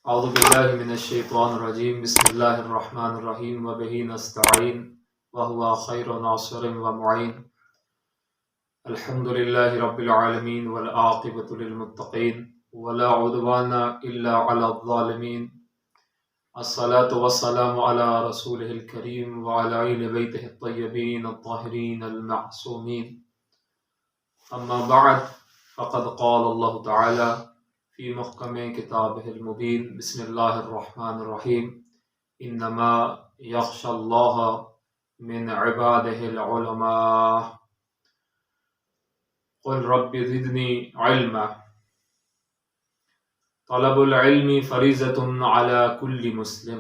اعوذ باللہ من الشیطان الرجیم بسم اللہ الرحمن الرحیم وبہ نستعین وہو خیر ناصر ومعین الحمد للہ رب العالمین والعاقبۃ للمتقین ولا عدوان الا علی الظالمین الصلاة والسلام علی رسولہ الکریم وعلی آل بیتہ الطیبین الطاہرین المعصومین اما بعد فقد قال اللہ تعالی فی محکم کتابہ المبین بسم اللہ الرحمن الرحیم انما یخشی اللہ من عبادہ العلماء قل رب زدنی علما طلب العلم فریضۃ علی کل مسلم۔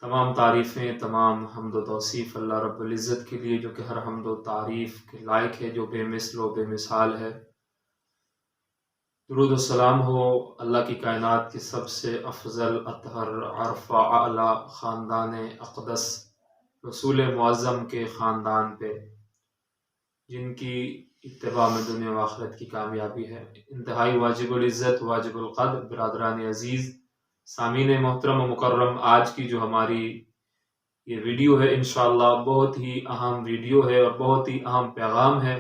تمام تعریفیں، تمام حمد و توصیف اللہ رب العزت کے لیے جو کہ ہر حمد و تعریف کے لائق ہے، جو بے مثل و بے مثال ہے۔ درود و سلام ہو اللہ کی کائنات کے سب سے افضل، اطہر، عرفہ، اعلی خاندان اقدس رسول معظم کے خاندان پہ، جن کی اتباع میں دنیا و آخرت کی کامیابی ہے۔ انتہائی واجب العزت، واجب القدر برادران عزیز، سامعین محترم و مکرم، آج کی جو ہماری یہ ویڈیو ہے انشاءاللہ بہت ہی اہم ویڈیو ہے اور بہت ہی اہم پیغام ہے۔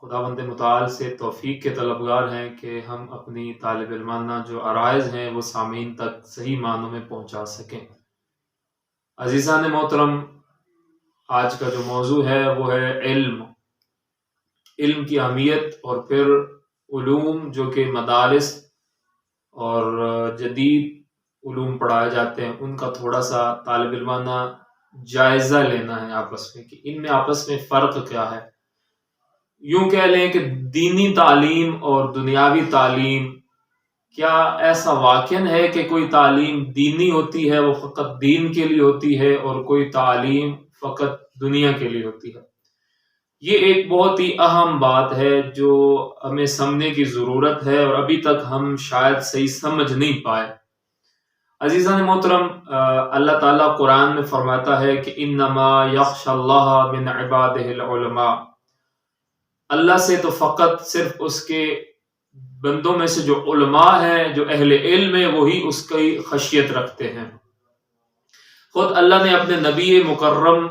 خداوند متعال سے توفیق کے طلبگار ہیں کہ ہم اپنی طالب علمانہ جو عرائض ہیں وہ سامعین تک صحیح معنوں میں پہنچا سکیں۔ عزیزان محترم، آج کا جو موضوع ہے وہ ہے علم کی اہمیت، اور پھر علوم جو کہ مدارس اور جدید علوم پڑھائے جاتے ہیں ان کا تھوڑا سا طالب علمانہ جائزہ لینا ہے آپس میں، کہ ان میں آپس میں فرق کیا ہے۔ یوں کہہ لیں کہ دینی تعلیم اور دنیاوی تعلیم، کیا ایسا واقع ہے کہ کوئی تعلیم دینی ہوتی ہے وہ فقط دین کے لیے ہوتی ہے، اور کوئی تعلیم فقط دنیا کے لیے ہوتی ہے؟ یہ ایک بہت ہی اہم بات ہے جو ہمیں سمجھنے کی ضرورت ہے، اور ابھی تک ہم شاید صحیح سمجھ نہیں پائے۔ عزیزان محترم، اللہ تعالیٰ قرآن میں فرماتا ہے کہ انما یخشی اللہ من عبادہ العلماء، اللہ سے تو فقط صرف اس کے بندوں میں سے جو علماء ہیں، جو اہل علم ہیں، وہی اس کی خشیت رکھتے ہیں۔ خود اللہ نے اپنے نبی مکرم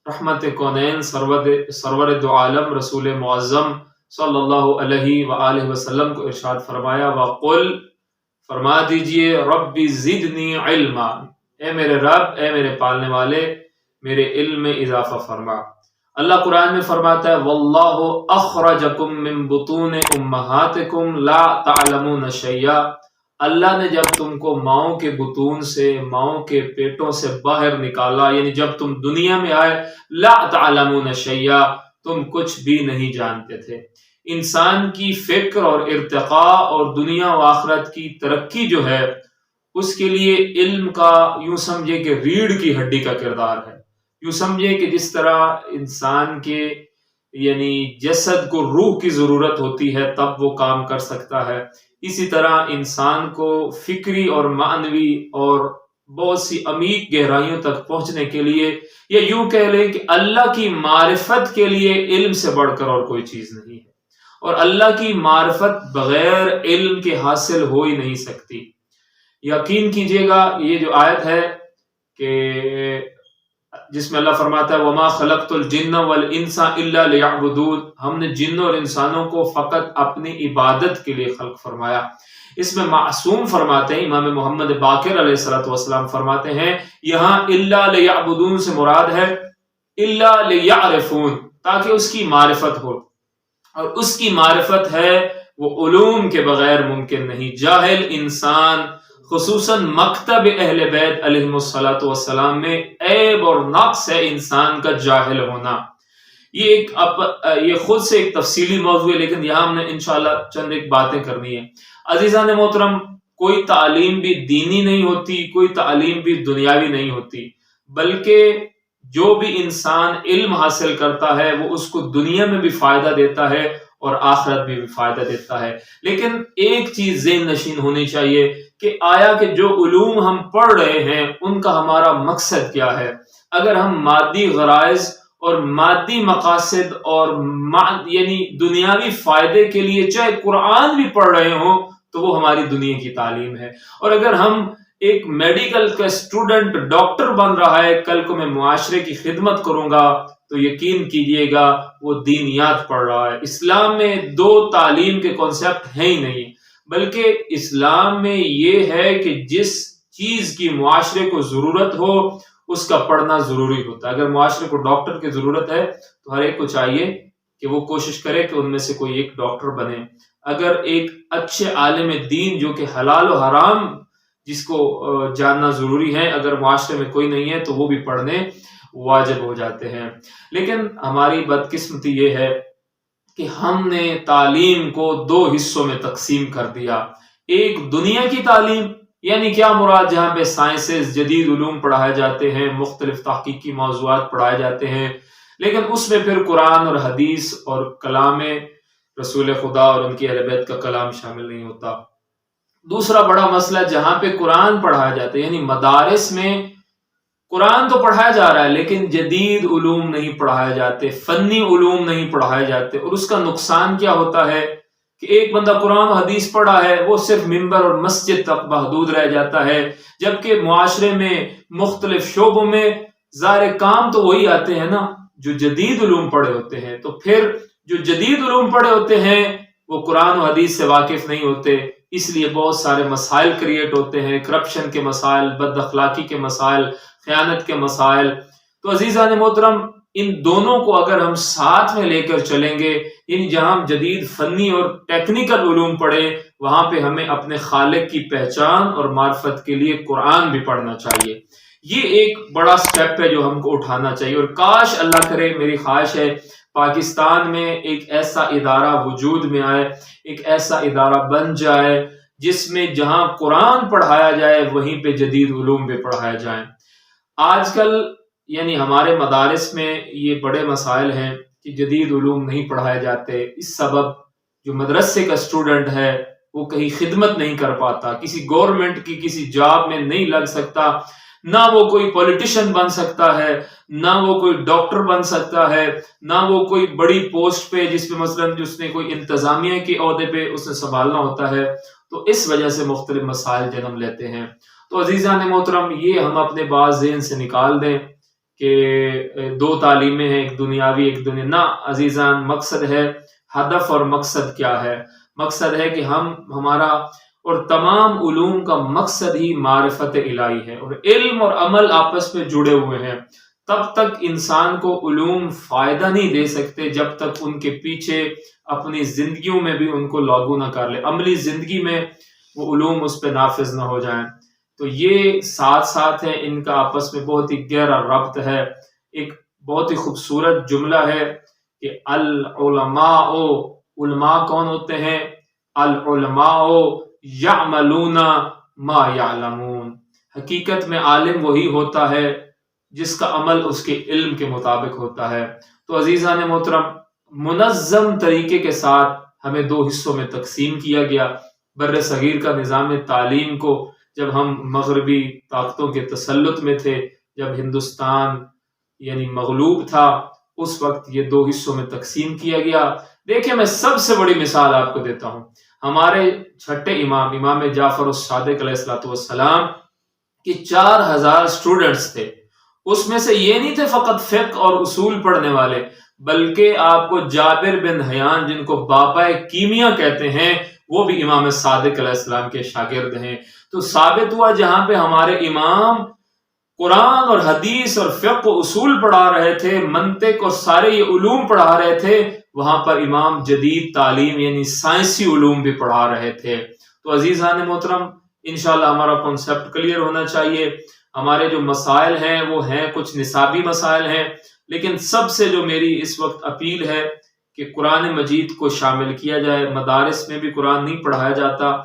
رحمت کونین سرور دو عالم رسول معظم صلی اللہ علیہ وآلہ وسلم کو ارشاد فرمایا، وَقُلْ، فرما دیجئے، رب زدنی علما، اے میرے رب، اے میرے پالنے والے، میرے علم میں اضافہ فرما۔ اللہ قرآن میں فرماتا ہے، واللہ اخرجکم من بطون امہاتکم لا تعلمون شیئا، اللہ نے جب تم کو ماؤں کے بطون سے، ماؤں کے پیٹوں سے باہر نکالا، یعنی جب تم دنیا میں آئے، لا تعلمون شیئا، تم کچھ بھی نہیں جانتے تھے۔ انسان کی فکر اور ارتقاء اور دنیا و آخرت کی ترقی جو ہے، اس کے لیے علم کا یوں سمجھے کہ ریڑھ کی ہڈی کا کردار ہے۔ یوں سمجھے کہ جس طرح انسان کے یعنی جسد کو روح کی ضرورت ہوتی ہے تب وہ کام کر سکتا ہے، اسی طرح انسان کو فکری اور معنوی اور بہت سی عمیق گہرائیوں تک پہنچنے کے لیے، یا یوں کہہ لیں کہ اللہ کی معرفت کے لیے علم سے بڑھ کر اور کوئی چیز نہیں ہے، اور اللہ کی معرفت بغیر علم کے حاصل ہو ہی نہیں سکتی۔ یقین کیجئے گا، یہ جو آیت ہے کہ جس میں اللہ فرماتا ہے، وَمَا خَلَقْتُ الْجِنَّ وَالْإِنسَ إِلَّا لِيَعْبُدُونَ، ہم نے جن اور انسانوں کو فقط اپنی عبادت کے لیے خلق فرمایا۔ اس میں معصوم فرماتے ہیں، امام محمد باقر علیہ السلام فرماتے ہیں، یہاں إِلَّا لِيَعْبُدُونَ سے مراد ہے إِلَّا لِيَعْرِفُونَ، تاکہ اس کی معرفت ہو، اور اس کی معرفت ہے وہ علوم کے بغیر ممکن نہیں۔ جاہل انسان، خصوصاً مکتب اہل بیت علیہم السلام میں عیب اور نقص ہے انسان کا جاہل ہونا۔ یہ خود سے ایک تفصیلی موضوع ہے، لیکن یہاں ہم نے انشاءاللہ چند ایک باتیں کرنی ہے۔ عزیزان محترم، کوئی تعلیم بھی دینی نہیں ہوتی، کوئی تعلیم بھی دنیاوی نہیں ہوتی، بلکہ جو بھی انسان علم حاصل کرتا ہے وہ اس کو دنیا میں بھی فائدہ دیتا ہے اور آخرت میں بھی فائدہ دیتا ہے۔ لیکن ایک چیز ذہن نشین ہونی چاہیے کہ آیا کہ جو علوم ہم پڑھ رہے ہیں ان کا ہمارا مقصد کیا ہے؟ اگر ہم مادی غرائض اور مادی مقاصد اور یعنی دنیاوی فائدے کے لیے چاہے قرآن بھی پڑھ رہے ہوں تو وہ ہماری دنیا کی تعلیم ہے۔ اور اگر ہم ایک میڈیکل کا اسٹوڈنٹ ڈاکٹر بن رہا ہے، کل کو میں معاشرے کی خدمت کروں گا، تو یقین کیجئے گا وہ دینیات پڑھ رہا ہے۔ اسلام میں دو تعلیم کے کانسیپٹ ہیں ہی نہیں، بلکہ اسلام میں یہ ہے کہ جس چیز کی معاشرے کو ضرورت ہو اس کا پڑھنا ضروری ہوتا ہے۔ اگر معاشرے کو ڈاکٹر کی ضرورت ہے تو ہر ایک کو چاہیے کہ وہ کوشش کرے کہ ان میں سے کوئی ایک ڈاکٹر بنے۔ اگر ایک اچھے عالم دین جو کہ حلال و حرام جس کو جاننا ضروری ہے، اگر معاشرے میں کوئی نہیں ہے تو وہ بھی پڑھنے واجب ہو جاتے ہیں۔ لیکن ہماری بدقسمتی یہ ہے کہ ہم نے تعلیم کو دو حصوں میں تقسیم کر دیا۔ ایک دنیا کی تعلیم، یعنی کیا مراد جہاں پہ سائنسز، جدید علوم پڑھائے جاتے ہیں، مختلف تحقیقی موضوعات پڑھائے جاتے ہیں، لیکن اس میں پھر قرآن اور حدیث اور کلام رسول خدا اور ان کی اہل بیت کا کلام شامل نہیں ہوتا۔ دوسرا بڑا مسئلہ جہاں پہ قرآن پڑھایا جاتا ہے، یعنی مدارس میں قرآن تو پڑھایا جا رہا ہے لیکن جدید علوم نہیں پڑھائے جاتے، فنی علوم نہیں پڑھائے جاتے، اور اس کا نقصان کیا ہوتا ہے کہ ایک بندہ قرآن و حدیث پڑھا ہے وہ صرف ممبر اور مسجد تک محدود رہ جاتا ہے، جبکہ معاشرے میں مختلف شعبوں میں ظاہر کام تو وہی آتے ہیں نا جو جدید علوم پڑھے ہوتے ہیں۔ تو پھر جو جدید علوم پڑھے ہوتے ہیں وہ قرآن و حدیث سے واقف نہیں ہوتے، اس لیے بہت سارے مسائل کریٹ ہوتے ہیں، کرپشن کے مسائل، بد اخلاقی کے مسائل، خیانت کے مسائل۔ تو عزیزان محترم، ان دونوں کو اگر ہم ساتھ میں لے کر چلیں گے، یعنی جہاں ہم جدید فنی اور ٹیکنیکل علوم پڑھیں وہاں پہ ہمیں اپنے خالق کی پہچان اور معرفت کے لیے قرآن بھی پڑھنا چاہیے۔ یہ ایک بڑا سٹیپ ہے جو ہم کو اٹھانا چاہیے، اور کاش اللہ کرے، میری خواہش ہے پاکستان میں ایک ایسا ادارہ وجود میں آئے، ایک ایسا ادارہ بن جائے جس میں جہاں قرآن پڑھایا جائے وہیں پہ جدید علوم بھی پڑھائے جائیں۔ آج کل یعنی ہمارے مدارس میں یہ بڑے مسائل ہیں کہ جدید علوم نہیں پڑھائے جاتے، اس سبب جو مدرسے کا اسٹوڈنٹ ہے وہ کہیں خدمت نہیں کر پاتا، کسی گورنمنٹ کی کسی جاب میں نہیں لگ سکتا، نہ وہ کوئی پولیٹیشین بن سکتا ہے، نہ وہ کوئی ڈاکٹر بن سکتا ہے، نہ وہ کوئی بڑی پوسٹ پہ جس پہ مثلاً جس نے کوئی انتظامیہ کے عہدے پہ اس نے سنبھالنا ہوتا ہے۔ تو اس وجہ سے مختلف مسائل جنم لیتے ہیں۔ تو عزیزان محترم، یہ ہم اپنے بعض ذہن سے نکال دیں کہ دو تعلیمیں ہیں، ایک دنیاوی ایک دنیا نہ۔ عزیزان، مقصد ہے، ہدف اور مقصد کیا ہے؟ مقصد ہے کہ ہمارا اور تمام علوم کا مقصد ہی معرفت الہی ہے، اور علم اور عمل آپس میں جڑے ہوئے ہیں۔ تب تک انسان کو علوم فائدہ نہیں دے سکتے جب تک ان کے پیچھے اپنی زندگیوں میں بھی ان کو لاگو نہ کر لے، عملی زندگی میں وہ علوم اس پہ نافذ نہ ہو جائیں۔ تو یہ ساتھ ساتھ ہے، ان کا آپس میں بہت ہی گہرا ربط ہے۔ ایک بہت ہی خوبصورت جملہ ہے کہ العلماء، علماء کون ہوتے ہیں؟ العلماء یعملون ما یعلمون، حقیقت میں عالم وہی ہوتا ہے جس کا عمل اس کے علم کے مطابق ہوتا ہے۔ تو عزیزان محترم، منظم طریقے کے ساتھ ہمیں دو حصوں میں تقسیم کیا گیا۔ بر صغیر کا نظام تعلیم کو جب ہم مغربی طاقتوں کے تسلط میں تھے، جب ہندوستان یعنی مغلوب تھا، اس وقت یہ دو حصوں میں تقسیم کیا گیا۔ دیکھیں، میں سب سے بڑی مثال آپ کو دیتا ہوں۔ ہمارے چھٹے امام جعفر الصادق علیہ السلام کی 4000 اسٹوڈنٹس تھے، اس میں سے یہ نہیں تھے فقط فقہ اور اصول پڑھنے والے، بلکہ آپ کو جابر بن حیان جن کو بابا کیمیا کہتے ہیں وہ بھی امام صادق علیہ السلام کے شاگرد ہیں۔ تو ثابت ہوا جہاں پہ ہمارے امام قرآن اور حدیث اور فقہ و اصول پڑھا رہے تھے، منطق اور سارے یہ علوم پڑھا رہے تھے، وہاں پر امام جدید تعلیم یعنی سائنسی علوم بھی پڑھا رہے تھے۔ تو عزیزان محترم، انشاءاللہ ہمارا کنسیپٹ کلیئر ہونا چاہیے۔ ہمارے جو مسائل ہیں وہ ہیں کچھ نصابی مسائل ہیں، لیکن سب سے جو میری اس وقت اپیل ہے کہ قرآن مجید کو شامل کیا جائے۔ مدارس میں بھی قرآن نہیں پڑھایا جاتا،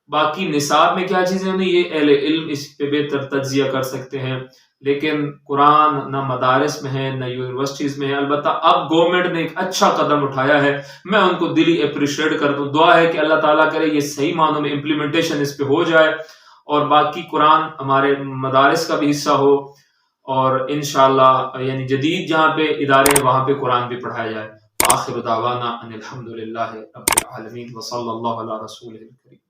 باقی نصاب میں کیا چیزیں نہیں، یہ اہل علم اس پہ بہتر تجزیہ کر سکتے ہیں، لیکن قرآن نہ مدارس میں ہے نہ یونیورسٹیز میں ہے۔ البتہ اب گورنمنٹ نے ایک اچھا قدم اٹھایا ہے، میں ان کو دلی اپریشیٹ کرتا ہوں۔ دعا ہے کہ اللہ تعالیٰ کرے یہ صحیح معنوں میں امپلیمنٹیشن اس پہ ہو جائے، اور باقی قرآن ہمارے مدارس کا بھی حصہ ہو، اور انشاءاللہ یعنی جدید جہاں پہ ادارے ہیں وہاں پہ قرآن بھی پڑھایا جائے۔ آخر دعوانا ان الحمد للہ رب العالمین، وصلی اللہ علی رسولہ الکریم۔